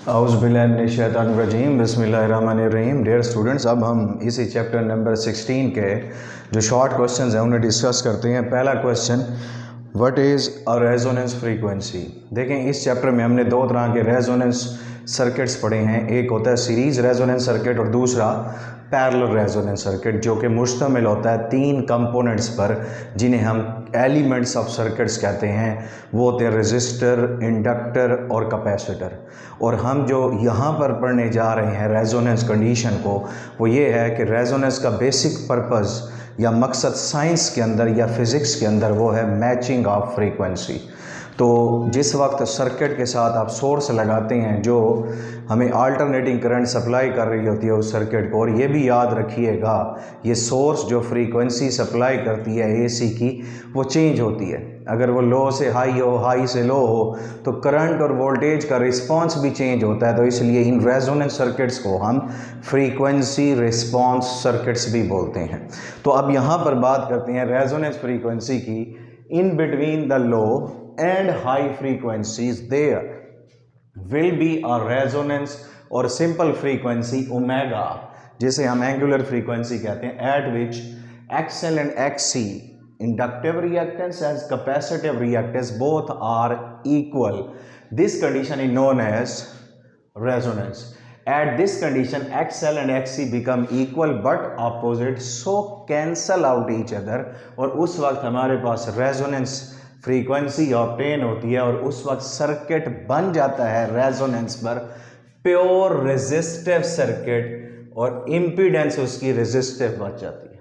औज़ुबिल्लाहिमिनश्शैतानिर्रजीम बिस्मिल्लाहिर्रहमानिर्रहीम। Dear students, अब हम इसी चैप्टर नंबर 16 के जो शॉर्ट क्वेश्चंस हैं उन्हें डिस्कस करते हैं। पहला question, what is a resonance frequency. देखें, इस चैप्टर में हमने दो तरह के रेजोनेंस सर्किट्स पढ़े हैं। एक होता है सीरीज़ रेजोनेंस सर्किट और दूसरा पैरेलल रेजोनेंस सर्किट, जो कि मुश्तमिल होता है तीन कंपोनेंट्स पर जिन्हें हम एलिमेंट्स ऑफ सर्किट्स कहते हैं। वो होते हैं रेजिस्टर, इंडक्टर और कैपेसिटर। और हम जो यहाँ पर पढ़ने जा रहे हैं रेजोनेंस कंडीशन को, वो ये है कि रेजोनेंस का बेसिक पर्पस या मकसद साइंस के अंदर या फिज़िक्स के अंदर वो है मैचिंग ऑफ फ्रीक्वेंसी। तो जिस वक्त सर्किट के साथ आप सोर्स लगाते हैं जो हमें अल्टरनेटिंग करंट सप्लाई कर रही होती है उस सर्किट को, और ये भी याद रखिएगा ये सोर्स जो फ्रीक्वेंसी सप्लाई करती है एसी की वो चेंज होती है। अगर वो लो से हाई हो, हाई से लो हो, तो करंट और वोल्टेज का रिस्पांस भी चेंज होता है। तो इसलिए इन रेजोनेंस सर्किट्स को हम फ्रीक्वेंसी रिस्पांस सर्किट्स भी बोलते हैं। तो अब यहाँ पर बात करते हैं रेजोनेंस फ्रीक्वेंसी की। In between the low and high frequencies there will be a resonance और simple frequency omega, जिसे हम एंगुलर फ्रीक्वेंसी कहते हैं, at which XL and XC inductive reactance as capacitive reactance both are equal. This condition is known as resonance. At this condition XL and XC become equal but opposite, so cancel out each other, और उस वक्त हमारे पास resonance frequency obtain होती है और उस वक्त circuit बन जाता है रेजोनेंस पर प्योर रेजिस्टिव सर्किट, और इम्पीडेंस उसकी रेजिस्टिव बच जाती है।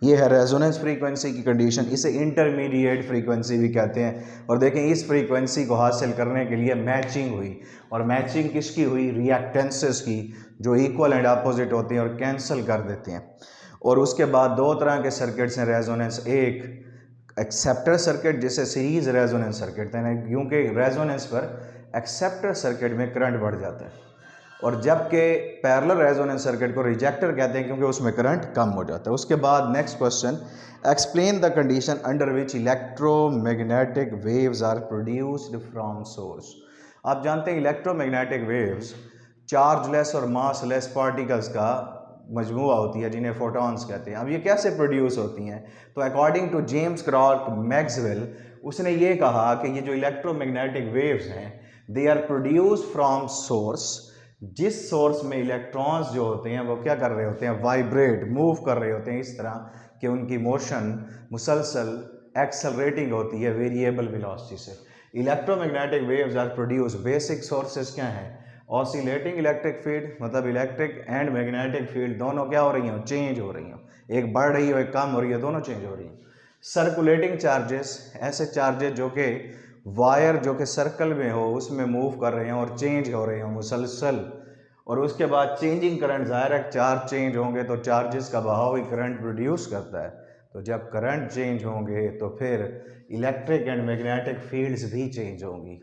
ये है रेजोनेंस फ्रीक्वेंसी की कंडीशन। इसे इंटरमीडिएट फ्रीक्वेंसी भी कहते हैं। और देखें, इस फ्रीक्वेंसी को हासिल करने के लिए मैचिंग हुई, और मैचिंग किसकी हुई? रिएक्टेंसेस की, जो इक्वल एंड अपोजिट होती हैं और कैंसिल कर देते हैं। और उसके बाद दो तरह के सर्किट्स हैं रेजोनेंस। एक एक्सेप्टर सर्किट, जिसे सीरीज रेजोनेंस सर्किट कहते हैं, क्योंकि रेजोनेंस पर एक्सेप्टर सर्किट में करंट बढ़ जाता है, और जबकि पैरेलल रेजोनेंस सर्किट को रिजेक्टर कहते हैं क्योंकि उसमें करंट कम हो जाता है। उसके बाद next question, explain the condition under which electromagnetic waves are produced from source. आप जानते हैं इलेक्ट्रोमैग्नेटिक वेव्स चार्जलेस और मासलेस पार्टिकल्स का मजमूआ होती है जिन्हें फोटॉन्स कहते हैं। अब ये कैसे प्रोड्यूस होती हैं? तो according to James Clerk Maxwell, उसने ये कहा कि ये जो इलेक्ट्रोमैग्नेटिक वेव्स हैं they are produce from source, जिस सोर्स में इलेक्ट्रॉन्स जो होते हैं वो क्या कर रहे होते हैं? वाइब्रेट, मूव कर रहे होते हैं इस तरह कि उनकी मोशन मुसलसल एक्सेलरेटिंग होती है वेरिएबल वेलोसिटी से। Electromagnetic waves are produce, basic sources क्या हैं? ऑसिलेटिंग इलेक्ट्रिक फील्ड, मतलब इलेक्ट्रिक एंड मैग्नेटिक फील्ड दोनों क्या हो रही हैं? चेंज हो रही हैं। एक बढ़ रही है, एक कम हो रही है, दोनों चेंज हो रही हैं। सर्कुलेटिंग चार्जेस, ऐसे चार्जेस जो कि वायर जो कि सर्कल में हो उसमें मूव कर रहे हैं और चेंज हो रहे हैं मुसलसल। और उसके बाद चेंजिंग करंट, ज़ाहिर है चार्ज चेंज होंगे तो चार्जेस का बहाव ही करंट प्रोड्यूस करता है। तो जब करंट चेंज होंगे तो फिर इलेक्ट्रिक एंड मैग्नेटिक फील्ड्स भी चेंज होंगी।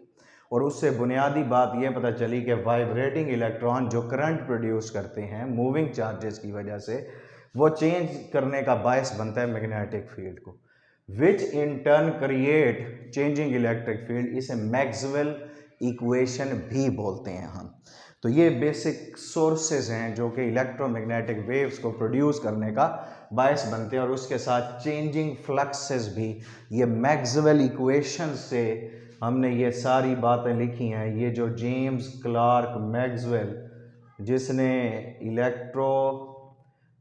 और उससे बुनियादी बात यह पता चली कि वाइब्रेटिंग इलेक्ट्रॉन जो करंट प्रोड्यूस करते हैं मूविंग चार्जेस की वजह से, वो चेंज करने का बायस बनता है मैग्नेटिक फील्ड को, which in turn create changing electric field. इसे मैक्सवेल इक्वेशन भी बोलते हैं हम। तो ये बेसिक सोर्सेज हैं जो कि इलेक्ट्रोमैग्नेटिक वेव्स को प्रोड्यूस करने का बायस बनते हैं, और उसके साथ चेंजिंग फ्लक्सेस भी। ये मैक्सवेल इक्वेशन से हमने ये सारी बातें लिखी हैं। ये जो जेम्स क्लार्क मैक्सवेल, जिसने इलेक्ट्रो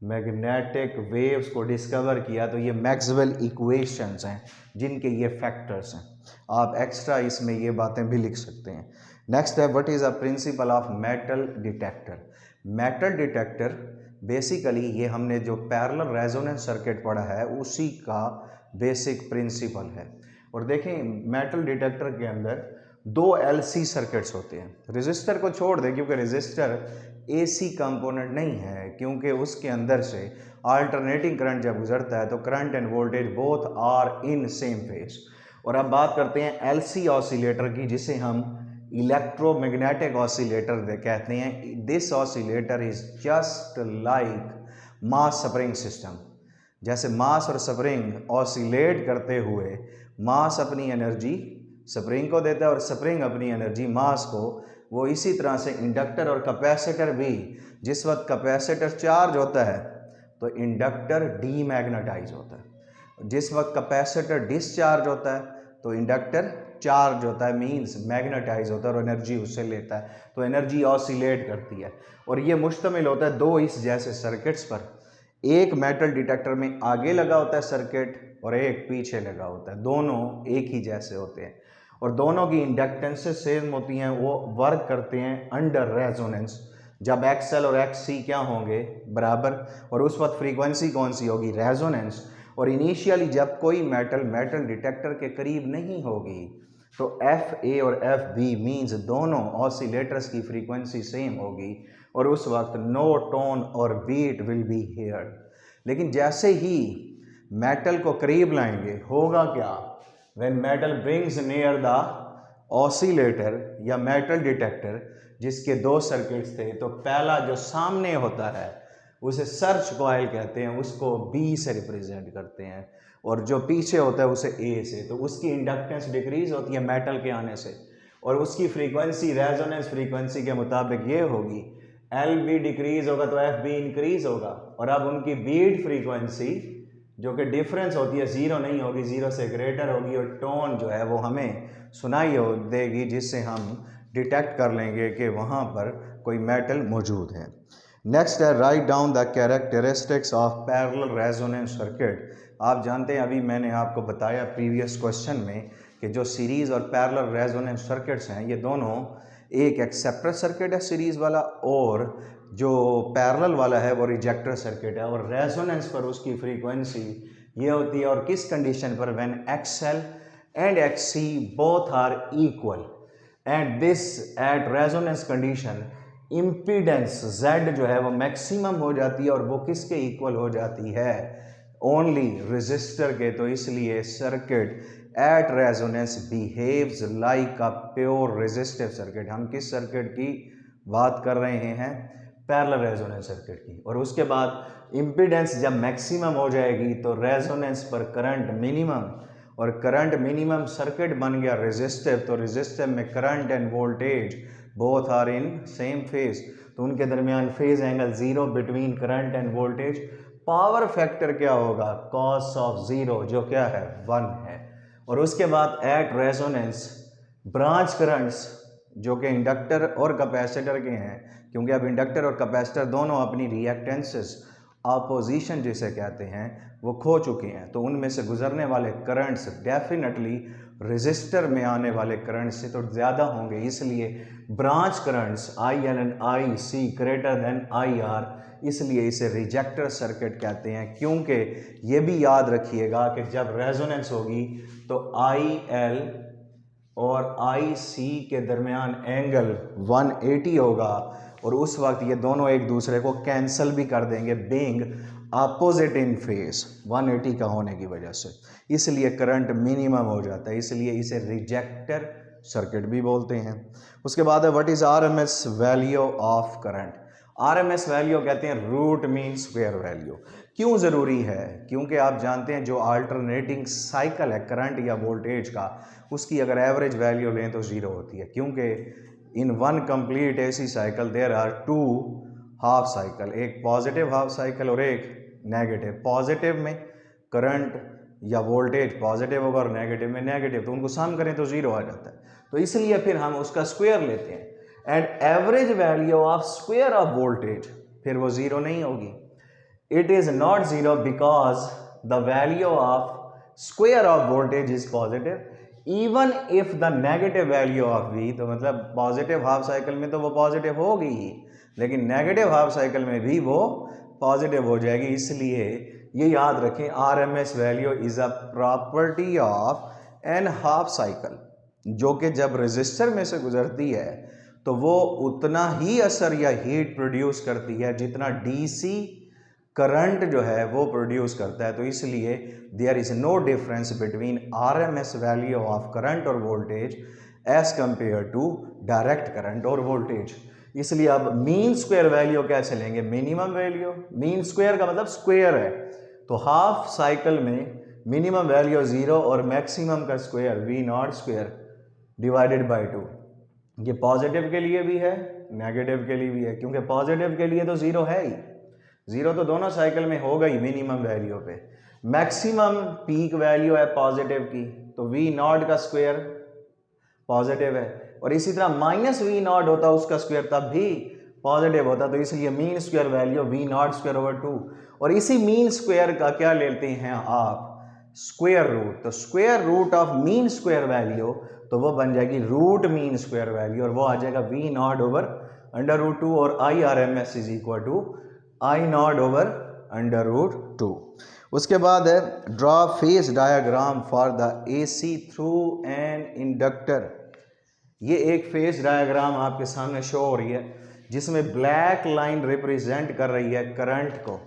मैग्नेटिक वेव्स को डिस्कवर किया, तो ये मैक्सवेल इक्वेशंस हैं जिनके ये फैक्टर्स हैं। आप एक्स्ट्रा इसमें ये बातें भी लिख सकते हैं। नेक्स्ट है, what is a principle of metal detector. Metal detector basically ये हमने जो पैरेलल रेजोनेंस सर्किट पढ़ा है उसी का बेसिक प्रिंसिपल है। और देखें, मेटल डिटेक्टर के अंदर दो एलसी सर्किट्स होते हैं। रजिस्टर को छोड़ दें क्योंकि रजिस्टर एसी कंपोनेंट नहीं है, क्योंकि उसके अंदर से अल्टरनेटिंग करंट जब गुजरता है तो current and voltage both are in same phase. और अब बात करते हैं एलसी ऑसिलेटर की, जिसे हम इलेक्ट्रोमैग्नेटिक ऑसिलेटर कहते हैं। This oscillator is just like mass spring system. जैसे मास और स्प्रिंग ऑसिलेट करते हुए मास अपनी एनर्जी स्प्रिंग को देता है और स्प्रिंग अपनी एनर्जी मास को, वो इसी तरह से इंडक्टर और कैपेसिटर भी, जिस वक्त कैपेसिटर चार्ज होता है तो इंडक्टर डीमैग्नेटाइज होता है, जिस वक्त कैपेसिटर डिस्चार्ज होता है तो इंडक्टर चार्ज होता है, मींस मैग्नेटाइज होता है और एनर्जी उससे लेता है, तो एनर्जी ऑसिलेट करती है। और ये मुश्तमिल होता है दो इस जैसे सर्किट्स पर, एक मेटल डिटेक्टर में आगे लगा होता है सर्किट और एक पीछे लगा होता है, दोनों एक ही जैसे होते हैं और दोनों की इंडक्टेंसेस सेम होती हैं, वो वर्क करते हैं अंडर रेजोनेंस, जब XL और XC क्या होंगे बराबर, और उस वक्त फ्रीक्वेंसी कौन सी होगी, रेजोनेंस। और इनिशियली जब कोई मेटल डिटेक्टर के करीब नहीं होगी तो FA और FB मींस दोनों ऑसिलेटर्स की फ्रीक्वेंसी सेम होगी और उस वक्त नो टोन और बीट विल बी हियर्ड। लेकिन जैसे ही मेटल को करीब लाएंगे होगा क्या, when metal brings near the oscillator या मेटल डिटेक्टर, जिसके दो सर्किट्स थे, तो पहला जो सामने होता है उसे सर्च कॉइल कहते हैं, उसको B से रिप्रेजेंट करते हैं, और जो पीछे होता है उसे A से, तो उसकी इंडक्टेंस डिक्रीज होती है मेटल के आने से और उसकी फ्रीक्वेंसी रेजोनेंस फ्रीक्वेंसी के मुताबिक ये होगी, LB डिक्रीज होगा तो FB इंक्रीज होगा, और अब उनकी बीट फ्रीक्वेंसी जो कि डिफरेंस होती है जीरो नहीं होगी, जीरो से ग्रेटर होगी, और टोन जो है वो हमें सुनाई देगी, जिससे हम डिटेक्ट कर लेंगे कि वहाँ पर कोई मेटल मौजूद है। नेक्स्ट है write down the characteristics of parallel resonance circuit. आप जानते हैं, अभी मैंने आपको बताया प्रीवियस क्वेश्चन में कि जो सीरीज़ और पैरेलल रेजोनेंस सर्किट्स हैं ये दोनों, एक एक्सेप्टर सर्किट है सीरीज़ वाला और जो पैरेलल वाला है वो रिजेक्टर सर्किट है, और रेजोनेंस पर उसकी फ्रीक्वेंसी ये होती है, और किस कंडीशन पर, when XL and XC both are equal and this at resonance condition impedance Z जो है वो मैक्सिमम हो जाती है, और वो किसके इक्वल हो जाती है, ओनली रेजिस्टर के। तो इसलिए circuit at resonance behaves like a pure resistive circuit. हम किस सर्किट की बात कर रहे हैं, पैरेलल रेजोनेंस सर्किट की। और उसके बाद इम्पीडेंस जब मैक्सिमम हो जाएगी तो रेजोनेंस पर करंट मिनिमम, और करंट मिनिमम सर्किट बन गया रेजिस्टिव, तो रेजिस्टिव में current and voltage both are in same phase, तो उनके दरमियान phase angle zero between current and voltage. Power factor क्या होगा, कॉस ऑफ जीरो, जो क्या है 1 है। और उसके बाद एट रेजोनेंस ब्रांच करंट्स जो कि इंडक्टर और कैपेसिटर के हैं, क्योंकि अब इंडक्टर और कैपेसिटर दोनों अपनी रिएक्टेंसेस अपोजिशन जिसे कहते हैं वो खो चुके हैं, तो उनमें से गुजरने वाले करंट्स डेफिनेटली रेजिस्टर में आने वाले करंट से तो ज़्यादा होंगे, इसलिए branch currents IL and IC greater than IR, इसलिए इसे रिजेक्टर सर्किट कहते हैं। क्योंकि ये भी याद रखिएगा कि जब रेजोनेंस होगी तो IL और IC के दरमियान एंगल 180 होगा, और उस वक्त ये दोनों एक दूसरे को कैंसिल भी कर देंगे, बीइंग अपोजिट इन फेस 180 का होने की वजह से, इसलिए करंट मिनिमम हो जाता है, इसलिए इसे रिजेक्टर सर्किट भी बोलते हैं। उसके बाद है what is RMS value of current. RMS value कहते हैं रूट मीन स्क्वायर वैल्यू। क्यों ज़रूरी है, क्योंकि आप जानते हैं जो अल्टरनेटिंग साइकिल है करंट या वोल्टेज का, उसकी अगर एवरेज वैल्यू लें तो ज़ीरो होती है, क्योंकि in one complete AC cycle there are 2 half cycle, एक पॉजिटिव हाफ साइकिल और एक नेगेटिव। पॉजिटिव में करंट या वोल्टेज पॉजिटिव होगा और नेगेटिव में नेगेटिव, तो उनको सम करें तो ज़ीरो आ जाता है, तो इसलिए फिर हम उसका स्क्वायर लेते हैं, and average value of square of voltage फिर वो ज़ीरो नहीं होगी। It is not zero because the value of square of voltage is positive even if the negative value of V, तो मतलब पॉजिटिव हाफ साइकिल में तो वो positive होगी ही, लेकिन नेगेटिव हाफ साइकिल में भी वो पॉजिटिव हो जाएगी। इसलिए ये याद रखें, RMS value is a property of an half cycle, जो कि जब रेजिस्टर में से गुजरती है तो वो उतना ही असर या हीट प्रोड्यूस करती है जितना DC करंट जो है वो प्रोड्यूस करता है। तो इसलिए there is no difference between RMS value of current और voltage as compare to direct current और वोल्टेज। इसलिए अब मीन स्क्वायर वैल्यू कैसे लेंगे, मिनिमम वैल्यू, मीन स्क्वायर का मतलब स्क्वायर है, तो हाफ साइकिल में मिनिमम वैल्यू 0 और मैक्सिमम का square V0 square, divided by 2। ये पॉजिटिव के लिए भी है, नेगेटिव के लिए भी है, क्योंकि पॉजिटिव के लिए तो ज़ीरो है ही, ज़ीरो तो दोनों साइकिल में होगा ही मिनिमम वैल्यू पे। मैक्सिमम पीक वैल्यू है पॉजिटिव की, तो वी नॉट का स्क्वायर पॉजिटिव है, और इसी तरह माइनस वी नॉट होता उसका स्क्वायर तब भी पॉजिटिव होता, तो इसलिए mean square value V nought square over 2। और इसी मीन स्क्वायर का क्या लेते हैं आप, स्क्वायर रूट। तो square root of mean square value तो वो बन जाएगी रूट मीन स्क्वायर वैल्यू, और वो आ जाएगा V nought over under root 2, और I R M S is equal to I nought over under root 2। उसके बाद है draw phase diagram for the AC through an inductor. ये एक फेज डायग्राम आपके सामने शो हो रही है, जिसमें ब्लैक लाइन रिप्रेजेंट कर रही है करंट को,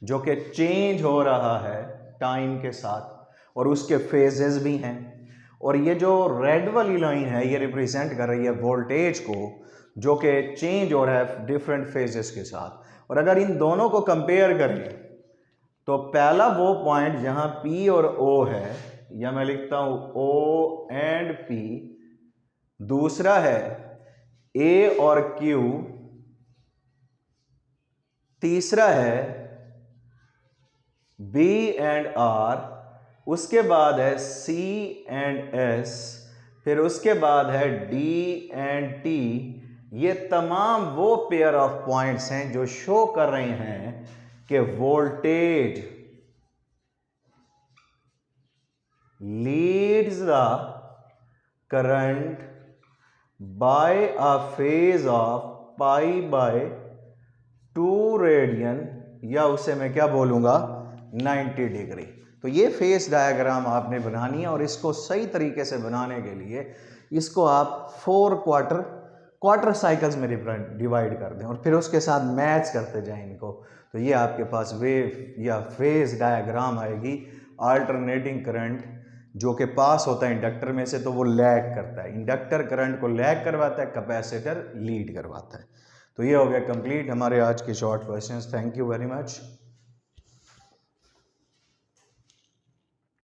जो कि चेंज हो रहा है टाइम के साथ, और उसके फेजेस भी हैं। और ये जो रेड वाली लाइन है ये रिप्रेजेंट कर रही है वोल्टेज को, जो कि चेंज हो रहा है डिफरेंट फेजेस के साथ। और अगर इन दोनों को कंपेयर करें तो पहला वो पॉइंट जहां P और O है, या मैं लिखता हूं O एंड P, दूसरा है A और Q, तीसरा है B एंड R, उसके बाद है C एंड S, फिर उसके बाद है D एंड T। ये तमाम वो पेयर ऑफ पॉइंट्स हैं जो शो कर रहे हैं कि voltage leads the current by a phase of pi by 2 radian, या उसे मैं क्या बोलूंगा 90 डिग्री। तो ये फेज डायग्राम आपने बनानी है, और इसको सही तरीके से बनाने के लिए इसको आप 4 क्वार्टर साइकिल्स में डिवाइड कर दें, और फिर उसके साथ मैच करते जाएं इनको। तो ये आपके पास वेव या फेज डायग्राम आएगी। अल्टरनेटिंग करंट जो कि पास होता है इंडक्टर में से, तो वो लैग करता है, इंडक्टर करंट को लैग करवाता है, कैपेसिटर लीड करवाता है। तो ये हो गया कंप्लीट हमारे आज के short questions. Thank you very much.